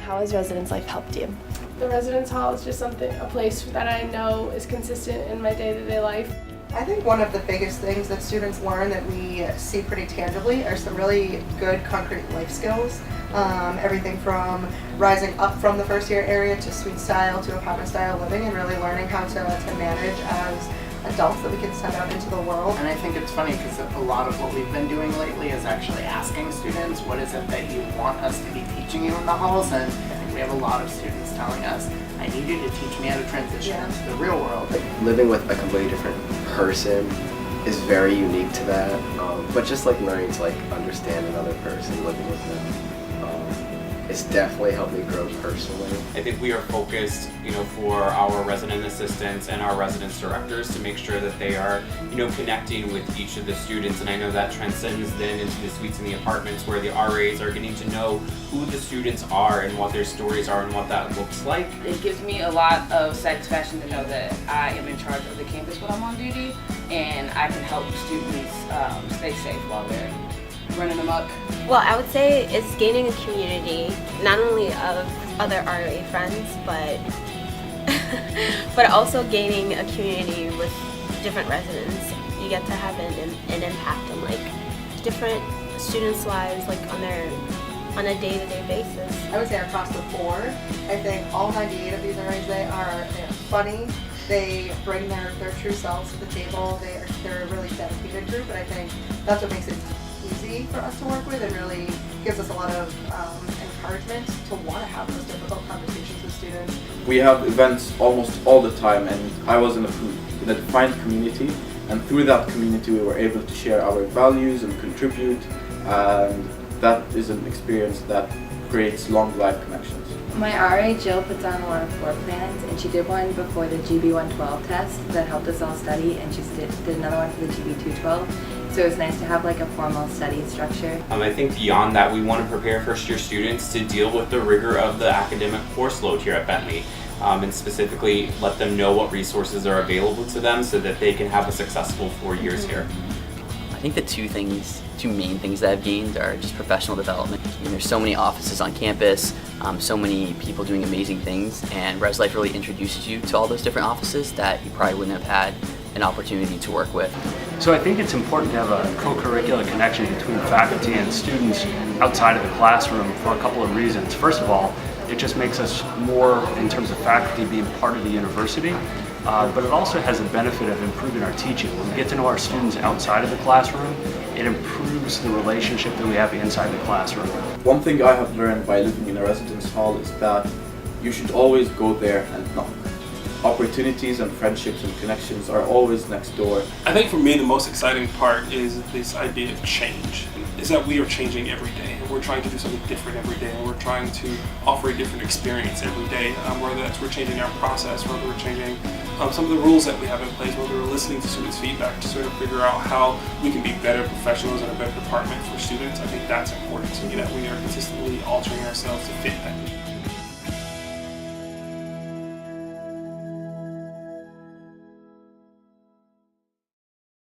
How has residence life helped you? The residence hall is just a place that I know is consistent in my day-to-day life. I think one of the biggest things that students learn that we see pretty tangibly are some really good concrete life skills. Everything from rising up from the first year area to suite style to apartment style living, and really learning how to manage as adults that we can send out into the world. And I think it's funny because a lot of what we've been doing lately is actually asking students, what is it that you want us to be teaching you in the halls? And I think we have a lot of students telling us, I need you to teach me how to transition into the real world. Living with a completely different person is very unique to that, but just like learning to understand another person, living with them, it's definitely helped me grow personally. I think we are focused, for our resident assistants and our residence directors to make sure that they are, connecting with each of the students. And I know that transcends then into the suites and the apartments where the RAs are getting to know who the students are and what their stories are and what that looks like. It gives me a lot of satisfaction to know that I am in charge of the campus when I'm on duty, and I can help students stay safe while they're running amok. Well, I would say it's gaining a community, not only of other RA friends, but also gaining a community with different residents. You get to have an impact on different students' lives, on a day-to-day basis. I would say across the board, I think all 98 of these RAs, they are funny. They bring their true selves to the table. They're a really dedicated group, and I think that's what makes it easy for us to work with, and really gives us a lot of encouragement to want to have those difficult conversations with students. We have events almost all the time, and I was in a defined community, and through that community we were able to share our values and contribute, and that is an experience that creates long life connections. My RA Jill puts on a lot of floor plans, and she did one before the GB112 test that helped us all study, and she did another one for the GB212. So it's nice to have a formal study structure. I think beyond that, we want to prepare first-year students to deal with the rigor of the academic course load here at Bentley, and specifically let them know what resources are available to them so that they can have a successful 4 years here. I think the two main things that I've gained are just professional development. There's so many offices on campus, so many people doing amazing things, and Res Life really introduces you to all those different offices that you probably wouldn't have had an opportunity to work with. So I think it's important to have a co-curricular connection between faculty and students outside of the classroom for a couple of reasons. First of all, it just makes us more, in terms of faculty being part of the university, but it also has the benefit of improving our teaching. When we get to know our students outside of the classroom, it improves the relationship that we have inside the classroom. One thing I have learned by living in a residence hall is that you should always go there and knock. Opportunities and friendships and connections are always next door. I think for me the most exciting part is this idea of change. Is that we are changing every day, and we're trying to do something different every day, and we're trying to offer a different experience every day, whether that's we're changing our process, whether we're changing some of the rules that we have in place, whether we're listening to students' feedback to sort of figure out how we can be better professionals and a better department for students. I think that's important to me, that we are consistently altering ourselves to fit that need.